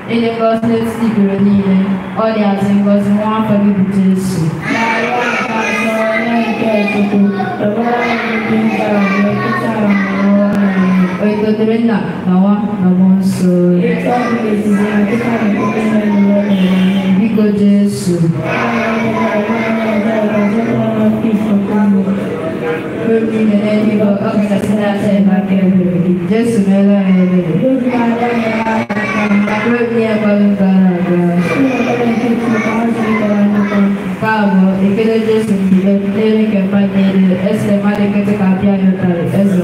Ele gosta de segurança, olha as ínguas, uma família disso. Adrena, Nawa, Namonso, Bigo Jesu, Jesu Mela, Cabo, e que ele disse que ele quer fazer essa madre que te capia no tal, esse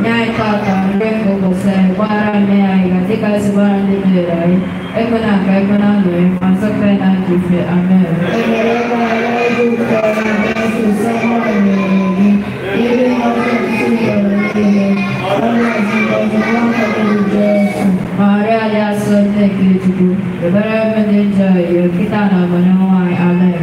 Nyai kata, rengo bose, para me aiga, tika sebarang di merai, ekona lui, masuk kena jife, amen. Maria dia sore kita, beberapa menjadi kita namanya amen.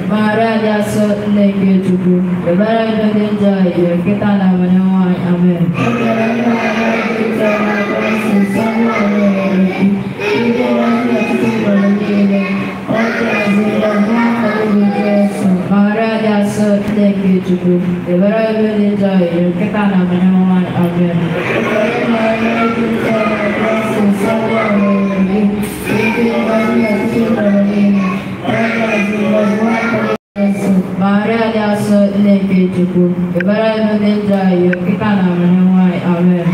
Maria dia sore kita, beberapa menjadi kita namanya amen. Maria dia sore kita, beberapa menjadi kita namanya amen. Maria dia sore kita, beberapa menjadi kita namanya amen.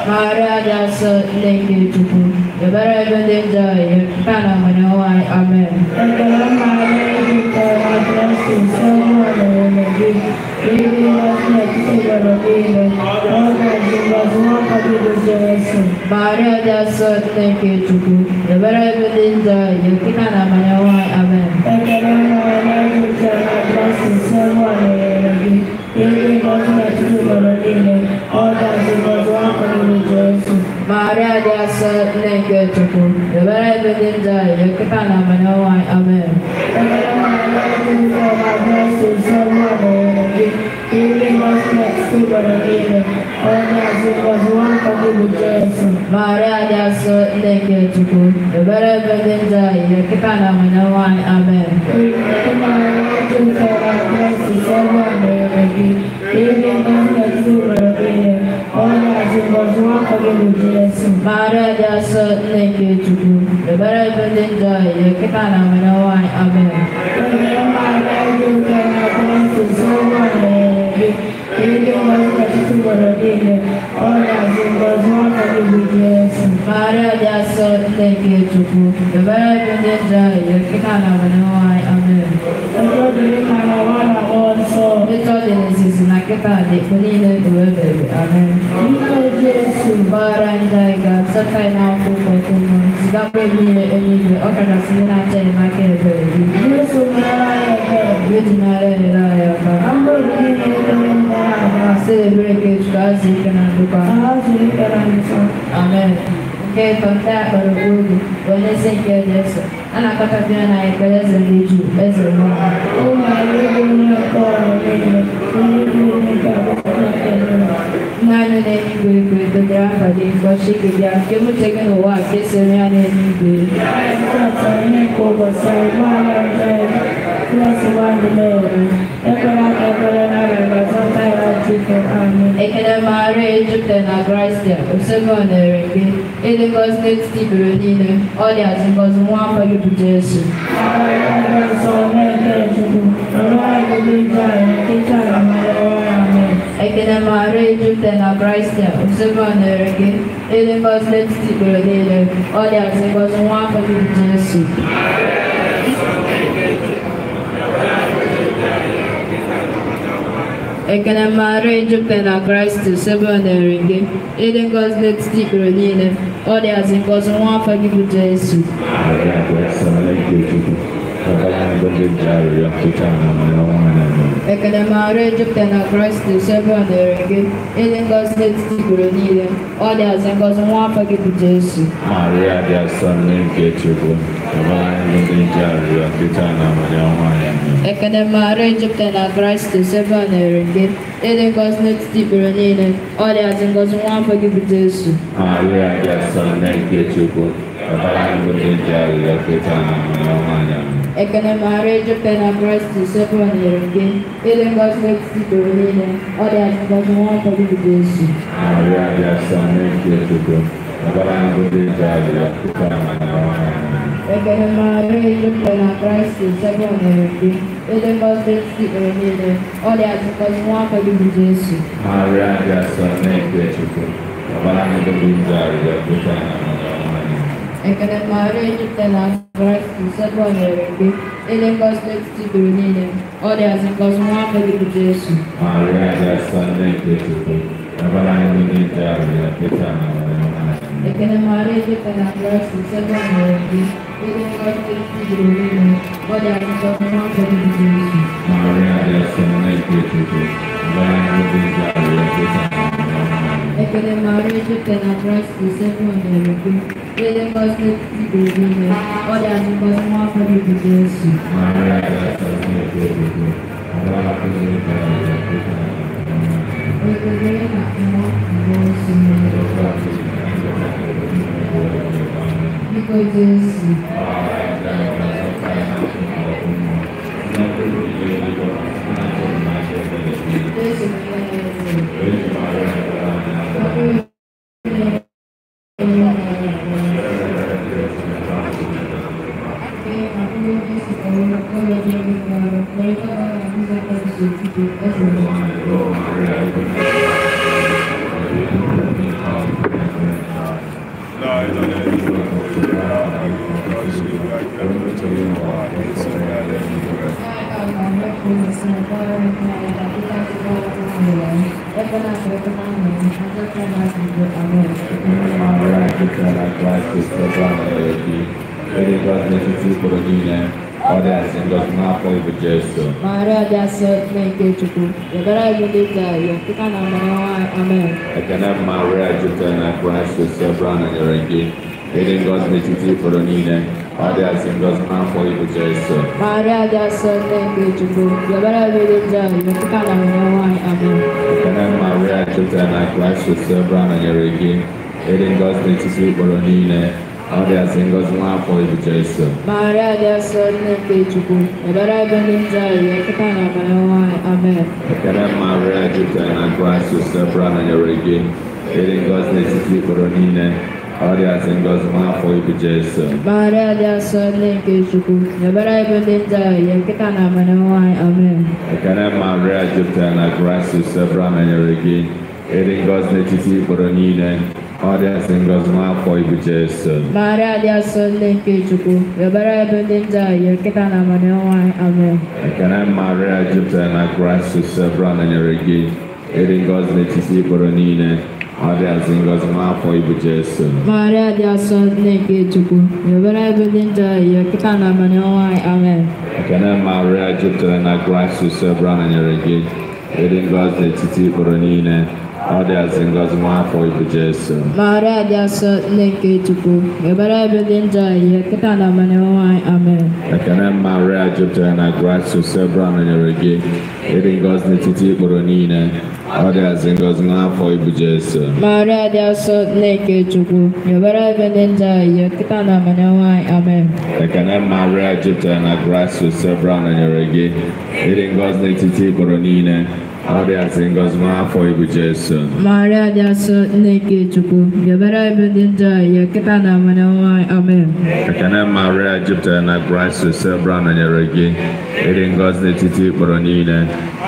Maria dia sore kita, beberapa menjadi kita namanya amen. Maria dia sore kita, beberapa menjadi kita namanya amen. Maria dia sore kita, beberapa menjadi kita namanya amen. Maria dia sore kita, beberapa menjadi kita namanya amen. Maria dia sore kita, beberapa menjadi kita namanya amen. Maria dia sore kita, beberapa menjadi kita namanya amen. Itu Genesis nak kita di kuliah dua baby amen. Barang jaga serta nampu pertemuan jika baby ini akan hasilnya jadi makin baby. Raya celebrate kasih kenal duka. Amen. Okay, contact baru dulu. Boleh singkir Yesus. Anak kata dia naik ke Yesus liju. Yesus mana? Nanu ni guru tu dia bagi kosi dia. Kamu cakap awak kesemuanya ni guru. Ekada mare Egypten na Christia. Observando aqui. Ele gosta de tipo de olha, se gosta muito para o Jesus. Ekada mare Egypten na Christia. Observando aqui. Ele gosta de tipo de olha, se gosta muito para o Jesus. Ekana mare Egypten na Christ sebanere nge. Ele gosta de tipo de olha, se gosta muito para o Jesus. Ekene Maria jupụtara Kraịst sebe ọ na-ere gị ịdị ngọzi n'etiti ikpere niile ọ dị azị ngọzi nwa afọ gị bụ Jesu. Maria dị asọ nne nke Chukwu ọbara anyị ndị nje arịrịọ kịta na amanya ọnwa anyị. Ekene Maria jupụtara Kraịst sebe ọ na-ere gị ịdị ngọzi n'etiti ikpere niile ọ dị azị ngọzi nwa afọ gị bụ Jesu. Maria dị asọ nne nke Chukwu ọbara anyị ndị nje arịrịọ kịta na amanya ọnwa anyị. Ekene Maria jupụtara Kraịst sebe ọ na-ere gị ịdị ngọzi n'etiti ikpere niile ọ dị azị ngọzi nwa afọ gị bụ Jesu. Maria dị asọ nne nke Chukwu ọbara anyị ndị nje arịrịọ kịta na amanya ọnwa anyị. Ekene Maria jupụtara Kraịst sebe ọ na-ere gị ịdị ngọzi n'etiti ikpere niile ọ dị azị ngọzi nwa afọ gị bụ Jesu. Maria dị asọ nne nke Chukwu ọbara anyị ndị nje arịrịọ kịta na amanya ọnwa anyị. Ekene Maria jupụtara Kraịst sebe ọ na-ere gị ịdị ngọzi n'etiti ikpere niile ọ dị azị ngọzi nwa afọ gị bụ Jesu. Maria dị asọ nne nke Chukwu ọbara anyị ndị nje arịrịọ kịta na amanya ọnwa anyị. Ekene Maria jupụtara Kraịst sebe ọ na-ere gị ịdị ngọzi n'etiti ikpere niile ọ dị azị ngọzi nwa afọ gị bụ Jesu. Maria dị asọ nne nke Chukwu ọbara anyị ndị nje arịrịọ kịta na amanya ọnwa anyị. Ekene Maria jupụtara Kraịst sebe ọ na-ere gị ịdị ngọzi n'etiti ikpere niile ọ dị azị ngọzi nwa afọ gị bụ Jesu. Maria dị asọ nne nke Chukwu ọbara anyị ndị nje arịrịọ kịta na amanya ọnwa anyị. Ekele na mmụọ mmụọ nsọ biko Jesu. Maria dị asọ nne nke Chukwu ọbara anyị ndị nje arịrịọ kịta na amanya ọnwa anyị. Amen. Ekene Maria jupụtara na Kraịst sebe ọ na-ere gị ịdị ngọzi n'etiti ikpere niile ọ dị azị ngọzi n'afọ ibu Jesu. Maria dị asọ nne nke Chukwu ọbara anyị ndị nje arịrịọ kịta na amanya ọnwa anyị. Amen. Ekene Maria jupụtara na Kraịst sebe ọ na-ere gị ịdị ngọzi n'etiti ikpere niile ọ dị azị ngọzi n'afọ ibu Jesu. Maria dị asọ nne nke Chukwu ọbara anyị ndị nje arịrịọ kịta na amanya ọnwa anyị. Amen. Ekene Maria jupụtara na Kraịst sebe ọ na-ere gị ịdị ngọzi n'etiti ikpere niile ọ dị azị ngọzi n'afọ ibu Jesu. Maria dị asọ nne nke Chukwu ọbara anyị ndị nje arịrịọ kịta na amanya ọnwa anyị. Amen. Ekene Maria jupụtara na Kraịst sebe ọ na-ere gị ịdị ngọzi n'etiti ikpere niile ọ dị azị ngọzi n'afọ ibu Jesu. Maria dị asọ nne nke Chukwu ọbara anyị ndị nje arịrịọ kịta na amanya ọnwa anyị. Amen. Ekene Maria jupụtara na Kraịst sebe ọ na-ere gị ịdị ngọzi n'etiti ikpere niile ọ dị azị ngọzi n'afọ ibu Jesu. Maria dị asọ nne nke Chukwu ọbara anyị ndị nje arịrịọ kịta na amanya ọnwa anyị. Amen. Ekene Maria jupụtara na Kraịst sebe ọ na-ere gị ịdị ngọzi n'etiti ikpere niile ọ dị azị ngọzi n'afọ ibu Jesu. Maria dị asọ nne nke Chukwu ọbara anyị ndị nje arịrịọ kịta na amanya ọnwa anyị. Amen. Ekene Maria jupụtara na Kraịst sebe ọ na-ere gị ịdị ngọzi n'etiti ikpere niile ọ dị azị ngọzi n'afọ ibu Jesu. Maria dị asọ nne nke Chukwu ọbara anyị ndị nje arịrịọ kịta na amanya ọnwa anyị. Amen. Ekene Maria jupụtara na Kraịst sebe ọ na-ere gị ịdị ngọzi n'etiti ikpere niile ọ dị azị ngọzi n'afọ ibu Jesu. Maria dị asọ nne nke Chukwu ọbara anyị ndị nje arịrịọ kịta na amanya ọnwa anyị. Amen. Ekene Maria jupụtara na Kraịst sebe ọ na-ere gị ịdị ngọzi n'etiti ikpere niile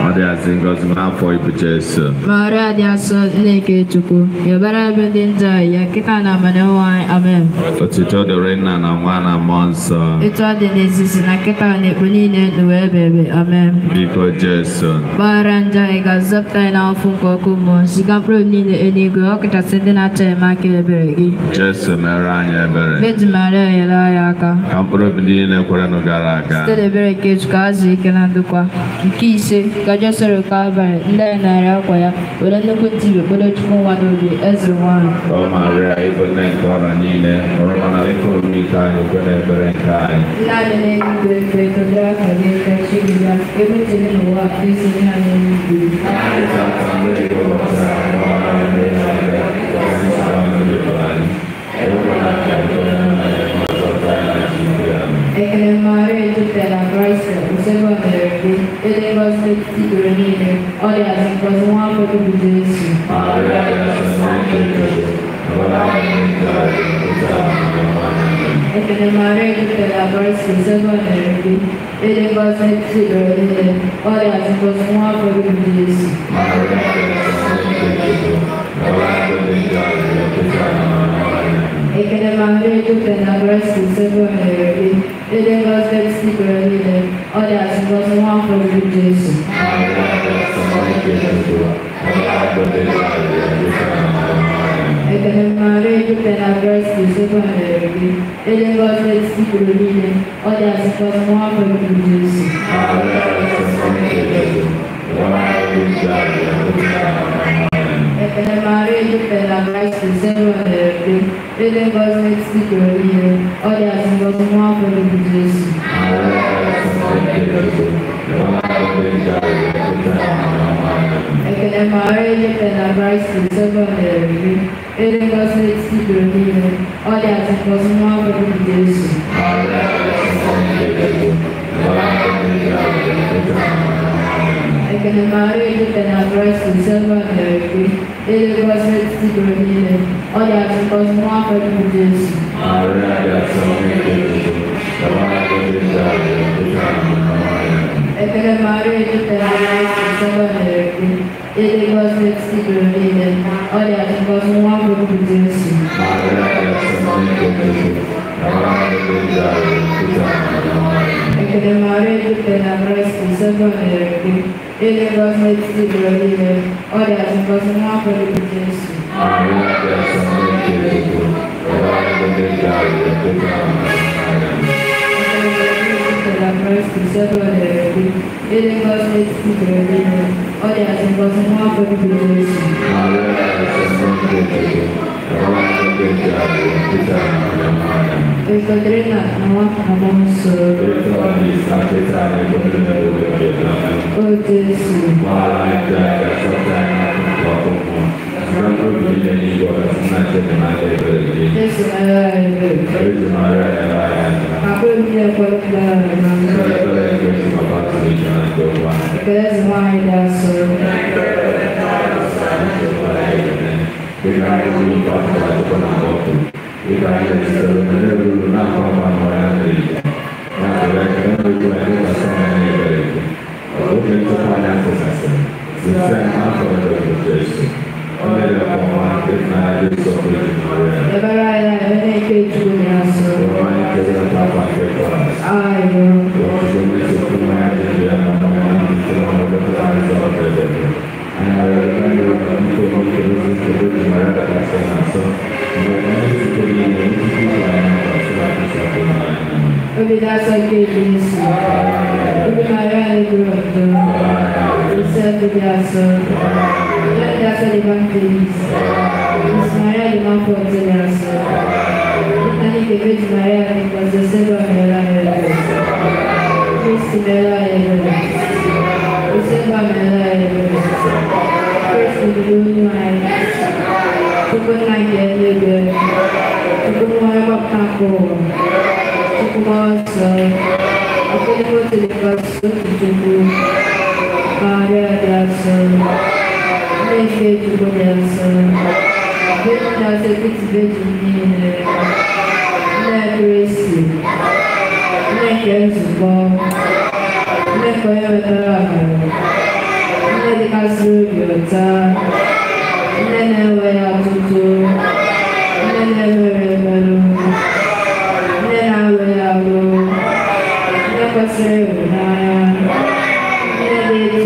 ọ dị azị ngọzi n'afọ ibu Jesu. Maria dị asọ nne nke Chukwu ọbara anyị ndị nje arịrịọ kịta na amanya ọnwa anyị. Amen. Otuto dịrị Nna na Nwa na Mmụọ Nsọ etu ọ dị n'ezizi na kịta na ekpe niile n'ụwa ebe ebe. Amen. biko Jesu gbaghara njọ anyị ga-azọpụta anyị n'afọ nke ọkụ mmụọ ziga mkpụrụ niile eluigwe ọ kachasị ndị na-achọ enyemaka ebere gị. Jesu mere anyị ebere. Virgin Maria nyere anyị aka Ka mkpụrụ obi niile kwerenụ gara aga. site n'ebere nke Chukwu ka azụ ike na ndokwa. Nke ise ka Joseph Calvary ndị anyị narị akwa ya were nnukwu ntị kpere Chukwu nwa n'obi eze nwanyị. O Maria, ịbụ nne nke ọrịa niile, ọrụ mana ịkụ obi ike anyị kwe n'ebere nke anyị. Nna anyị na-eluigwe ekpe tụdịrị aka gị ka chi gị bịa emetụla n'ụwa isi ihe anyị n'igwe. Ekele Maria jupụtara na Kraịst usoro mere gị ịdị ngọzi n'etiti ikpere niile ọ dị azụ ngọzi nwa afọ gị bụ Jesu. Ekele Maria jupụtara na Kraịst usoro mere gị ịdị ngọzi n'etiti ikpere niile ọ dị azụ ngọzi nwa afọ gị bụ Jesu. Ekele Maria jupụtara na Kraịst usoro mere gị ịdị ngọzi n'etiti ikpere niile ọ dị azụ ngọzi nwa afọ gị bụ Jesu. Ekele Maria jupụtara na Kraịst usoro mere gị ịdị ngọzi n'etiti ikpere niile ọ dị azụ ngọzi nwa afọ gị bụ Jesu. Ekele Maria jupụtara na Kraịst usoro mere gị ịdị ngọzi n'etiti ikpere niile ọ dị azụ ngọzi nwa afọ gị bụ Jesu. Ekele Maria jupụtara na Kraịst usoro mere gị ịdị ngọzi n'etiti ikpere niile ọ dị azụ ngọzi nwa afọ gị bụ Jesu. Ekele Maria jupụtara na Kraịst usoro mere gị ịdị ngọzi n'etiti ikpere niile ọ dị azụ ngọzi nwa afọ gị bụ Jesu. Ekele Maria jupụtara na Kraịst usoro mere gị ịdị ngọzi n'etiti ikpere niile ọ dị azụ ngọzi nwa afọ gị bụ Jesu. Ekele Maria jupụtara na Kraịst usoro mere gị ịdị ngọzi n'etiti ikpere niile ọ dị azụ ngọzi nwa afọ gị bụ Jesu. Christ usoro mere gị ịdị ngọzi n'etiti ikpere niile ọ dị azụ ngọzi nwa afọ gị bụ Jesu. Ekele na nwa na mmụọ nsọ o Jesu. Jesu mere anyị ebere. Akpụrụ ndị ekwere ekele ezi nwanyị dị asọ. Ebere anyị ebe na-eke Chukwu dị asọ. Ayo. Obi dị asọ nke Jesu. Obi Maria dị ọdọ. Ise dị asọ. Dị asọ dị Evangelist. Maria di Mampo Anzeliaso, Tani che vedi Maria di quando sembra nella Cristi nella sembra nella Cristi di lui mai, tu con la chiede, tu con la papà, tu con aku mau jadi pastor itu Maria biasa, Messi juga biasa. Veja a serviço de mim, né? Grace, né? Quero bom, né? Coiota, né? De caçuliota, né? Vai a tudo, né? Vai a luz, né? Passeio, né? De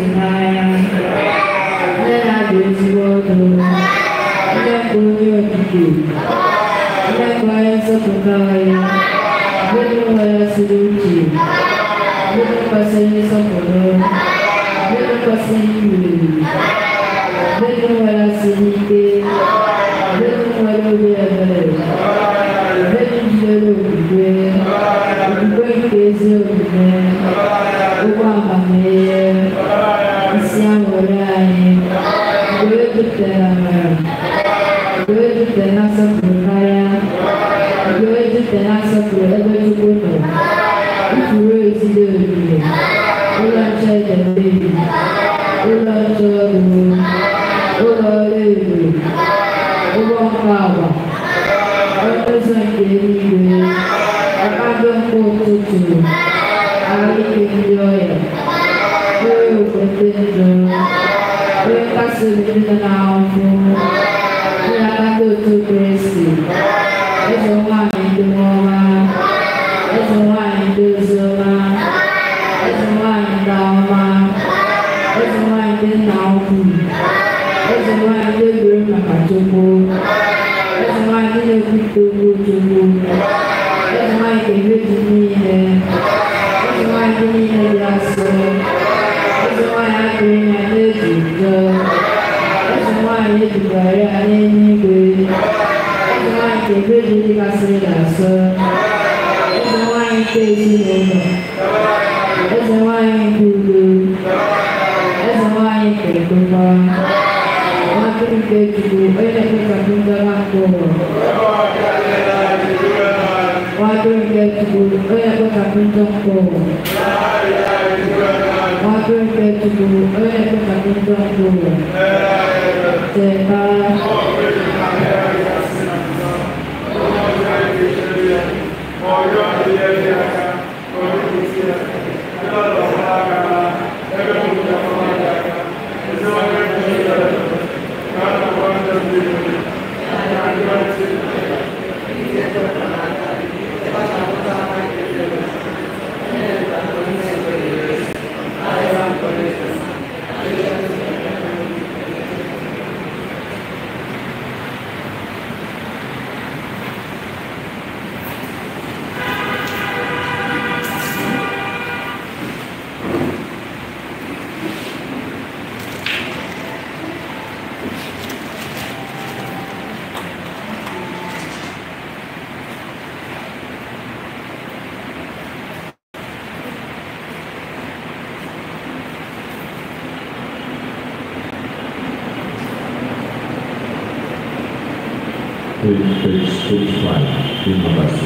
Page 25 in number 6.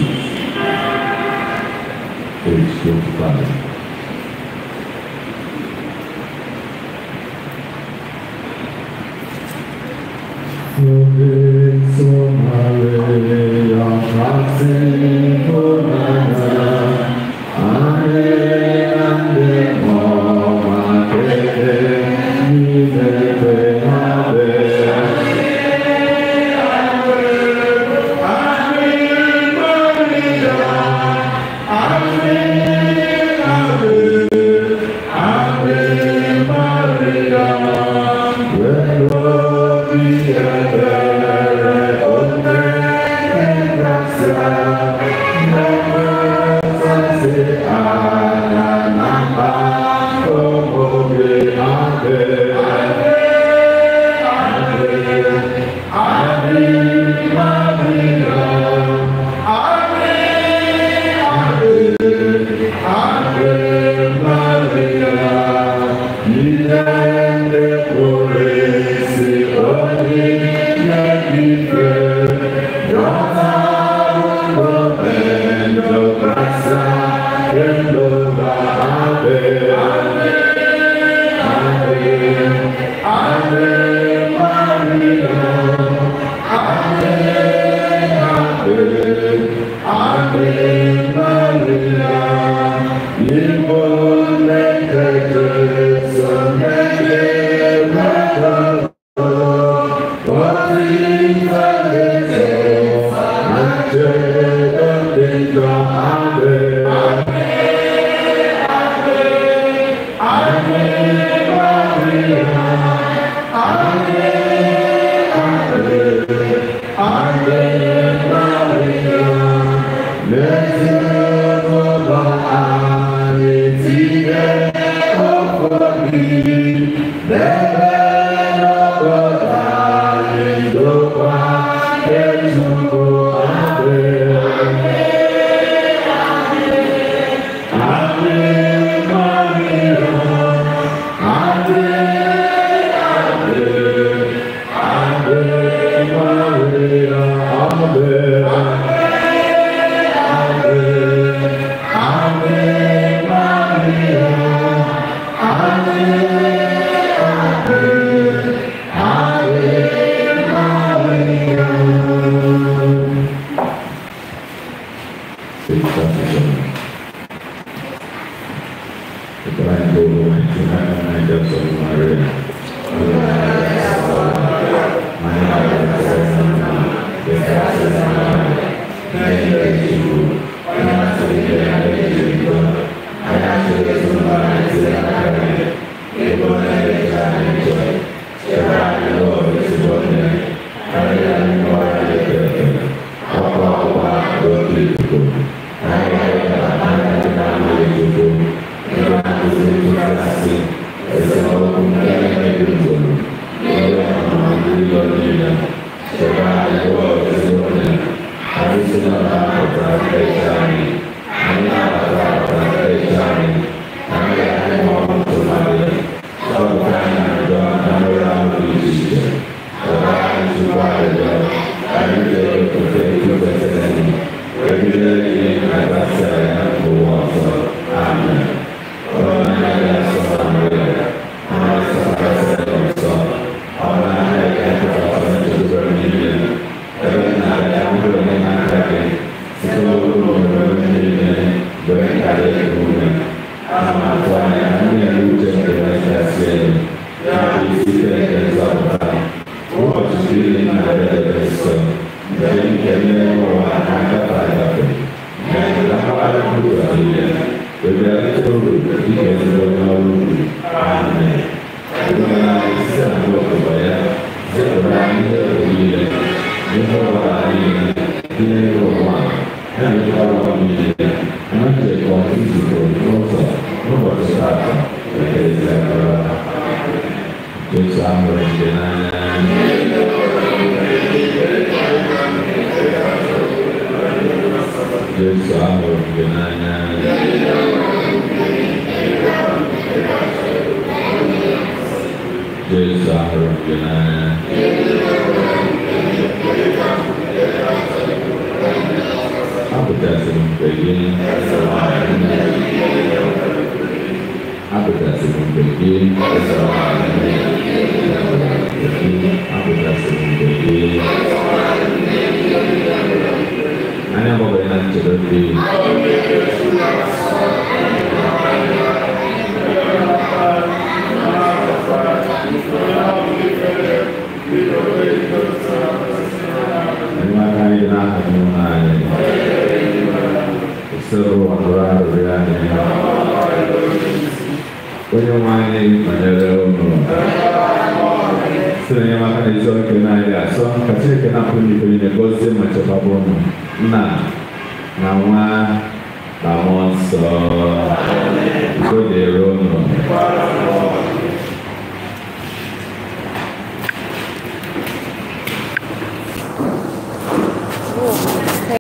Page 25. Amen. Amen.